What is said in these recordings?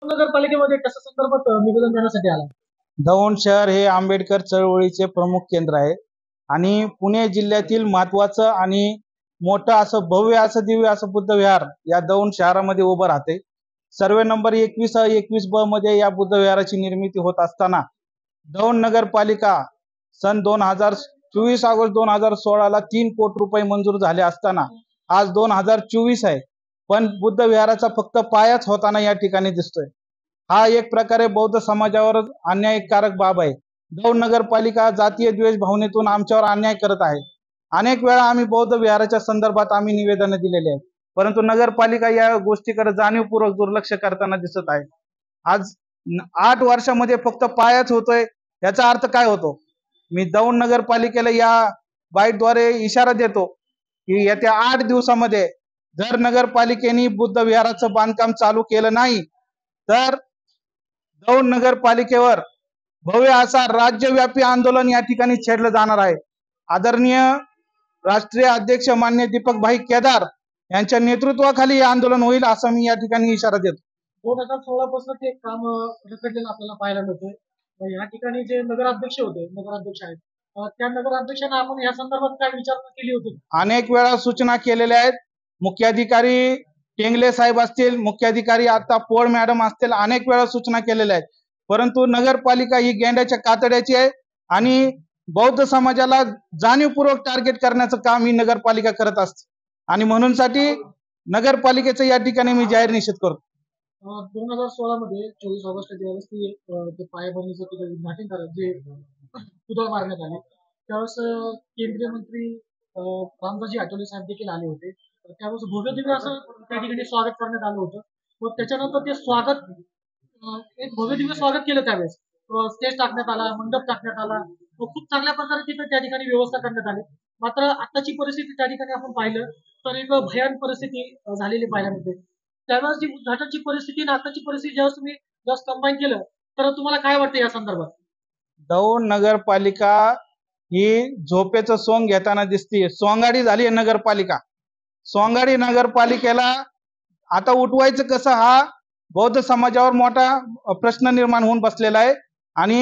नगरपालिकेमध्ये कशा संदर्भात निवेदन देण्यासाठी आला? दौंड शहर हे आंबेडकर चळवळीचे प्रमुख केंद्र आहे आणि पुणे जिल्ह्यातील महत्वाचं आणि मोठं असं भव्य असं दिव्य असं बुद्ध विहार या दौंड शहरामध्ये उभं राहते। सर्वे नंबर 21 ब मध्ये या बुद्ध विहाराची निर्मिती होत असताना दौंड नगरपालिका सन 24 ऑगस्ट 2016 ला 3 कोटी रुपये मंजूर झाले असताना आज 2024 आहे, पण बुद्ध विहाराचा फक्त पायाच होताना या ठिकाणी दिसतोय। हा एक प्रकारे बौद्ध समाजावर अन्यायकारक बाब आहे। दौंड नगरपालिका जातीय द्वेष भावनेतून आमच्यावर अन्याय करत आहे। अनेक वेळा आम्ही बौद्ध विहाराच्या संदर्भात आम्ही निवेदन दिलेले आहेत, परंतु नगरपालिका या गोष्टीकडे जाणीवपूर्वक दुर्लक्ष करताना दिसत आहे। आज 8 वर्षामध्ये फक्त पायाच होतोय, याचा अर्थ काय होतो? मी दौंड नगरपालिकेला या बाईटद्वारे इशारा देतो की येत्या 8 दिवसामध्ये जर नगरपालिकेने बुद्ध विहाराचं बांधकाम चालू केलं नाही तर दौंड नगरपालिकेवर भव्य असा राज्यव्यापी आंदोलन या ठिकाणी छेडलं जाणार आहे। आदरणीय राष्ट्रीय अध्यक्ष मान्य दीपक भाई केदार यांच्या नेतृत्वाखाली हे आंदोलन होईल असं मी या ठिकाणी इशारा देतो। 2016 पासून ते काम रखडलेलं आपल्याला पाहायला मिळतंय। या ठिकाणी जे नगराध्यक्ष आहेत त्या नगराध्यक्षांना आपण या संदर्भात काय विचारणा केली होती? अनेक वेळा सूचना केलेल्या आहेत। मुख्याधिकारी टेंगले साहेब असतील, मुख्याधिकारी आता पोळ मॅडम असतील, अनेक वेळा सूचना केलेल्या आहेत, परंतु नगरपालिका ही गेंड्याच्या कातड्याची आहे आणि बौद्ध समाजाला जाणीवपूर्वक टार्गेट करण्याचं काम ही नगरपालिका करत असते आणि म्हणूनसाठी नगरपालिकेचं या ठिकाणी मी जाहीर निषेध करतो। 2016 मध्ये 24 ऑगस्ट ज्यावेळेस ते पायाभरणीचं तिथे उद्घाटन करायचं जे पुतळा मारण्यात आले त्यावेळेस केंद्रीय मंत्री रामदासजी आठवले साहेब देखील आले होते। त्यावेळेस भव्य दिव्य असं त्या ठिकाणी स्वागत करण्यात आलं होतं व त्याच्यानंतर ते स्वागत एक भव्य दिव्य स्वागत केलं। त्यावेळेस स्टेज टाकण्यात आला, मंडप टाकण्यात आला व खूप चांगल्या प्रकारे तिथे त्या ठिकाणी व्यवस्था करण्यात आली। मात्र आताची परिस्थिती त्या ठिकाणी आपण पाहिलं तर एक भयानक परिस्थिती झालेली पाहायला मिळते। त्यावेळेस जी उद्घाटनची परिस्थिती आणि आताची परिस्थिती ज्यावेळेस तुम्ही जस्ट कंबाईन केलं तर तुम्हाला काय वाटतं या संदर्भात? दौंड नगरपालिका ही झोपेचं सोंग घेताना दिसते। सोंगाडी झाली नगरपालिका। सोंगाडी नगरपालिकेला आता उठवायचं कसं हा बौद्ध समाजावर मोठा प्रश्न निर्माण होऊन बसलेला आहे आणि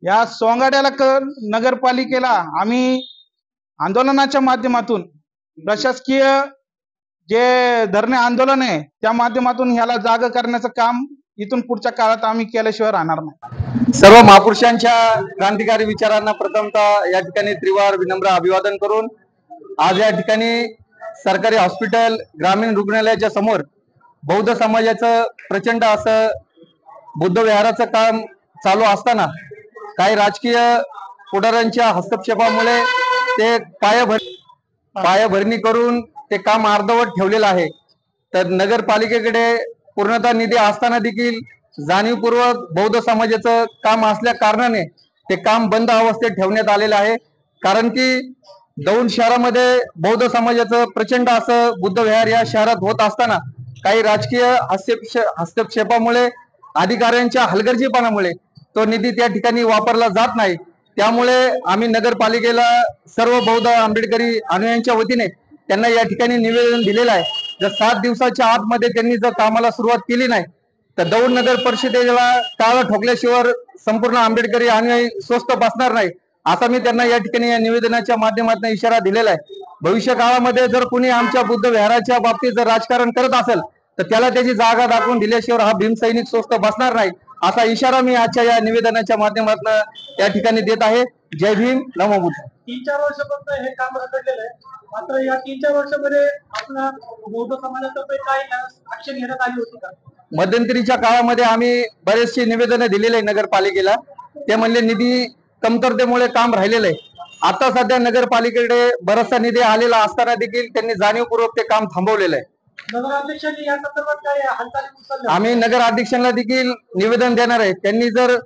या सोंगाड्याला नगरपालिकेला आम्ही आंदोलनाच्या माध्यमातून प्रशासकीय जे धरणे आंदोलन आहे त्या माध्यमातून ह्याला जाग करण्याचं काम इथून पुढच्या काळात आम्ही केल्याशिवाय राहणार नाही। सर्व महापुरुषांच्या क्रांतिकारी विचारांना प्रथमतः या ठिकाणी त्रिवार विनम्र अभिवादन करून आज या ठिकाणी सरकारी हॉस्पिटल ग्रामीण रुग्णालयाच्या समोर बौद्ध समाजाचं प्रचंड असं बुद्ध विहाराचं काम चालू असताना काही राजकीय पुढाऱ्यांच्या हस्तक्षेपामुळे ते पायाभरणी करून ते काम अर्धवट ठेवलेलं आहे। तर नगरपालिकेकडे पूर्णतः निधी असताना देखील जाणीवपूर्वक बौद्ध समाजाचं काम असल्या कारणाने ते काम बंद अवस्थेत ठेवण्यात आलेलं आहे। कारण की दौंड शहरामध्ये बौद्ध समाजाचं प्रचंड असं बुद्ध विहार या शहरात होत असताना काही राजकीय हस्तक्षेपामुळे अधिकाऱ्यांच्या हलगर्जीपणामुळे तो निधी त्या ठिकाणी वापरला जात नाही। त्यामुळे आम्ही नगरपालिकेला सर्व बौद्ध आंबेडकरी अनुयायांच्या वतीने त्यांना या ठिकाणी निवेदन दिलेलं आहे। जर 7 दिवसाच्या आतमध्ये त्यांनी जर कामाला सुरुवात केली नाही तर दौंड नगर परिषदेला टाळं ठोकल्याशिवाय संपूर्ण आंबेडकरी अनुयायी स्वस्थ बसणार नाही असा मी त्यांना या ठिकाणी या निवेदनाच्या माध्यमातून इशारा दिलेला आहे। भविष्य काळामध्ये जर कुणी आमच्या बुद्ध विहाराच्या बाबतीत जर राजकारण करत असेल तर त्याला त्याची जागा दाखवून दिल्याशिवाय हा भीमसैनिक स्वस्थ बसणार नाही असा इशारा मी आजच्या या निवेदनाच्या माध्यमातून या ठिकाणी देत आहे। जय भीम, नमो बुद्ध। 3-4 वर्षापासून हे काम रखडलेलं आहे, मात्र या 3-4 वर्षामध्ये आपला बौद्ध समाजातर्फे काय ऍक्शन घेण्यात आली होती का? मध्यंतरीच्या काळामध्ये आम्ही बरेचसे निवेदन दिलेले आहे नगरपालिकेला, ते म्हणले निधी कमतरतेमुळे काम राहिलेलं आहे। आता सध्या नगरपालिकेकडे बराचसा निधी आलेला असताना देखील त्यांनी जाणीवपूर्वक ते काम थांबवलेलं आहे। नगराध्यक्षांनी या संदर्भात काय हालचाली उचलल्या? आम्ही नगराध्यक्षांना देखील निवेदन देणार आहे, त्यांनी जर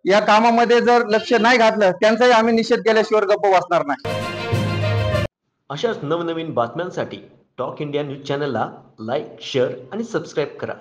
या कामामध्ये जर लक्ष नाही घातलं त्यांचाही आम्ही निषेध केल्याशिवाय गप्प बसणार नाही। अशाच नवनवीन बातम्यांसाठी टॉक इंडिया न्यूज चॅनलला लाईक, शेअर आणि सबस्क्राईब करा।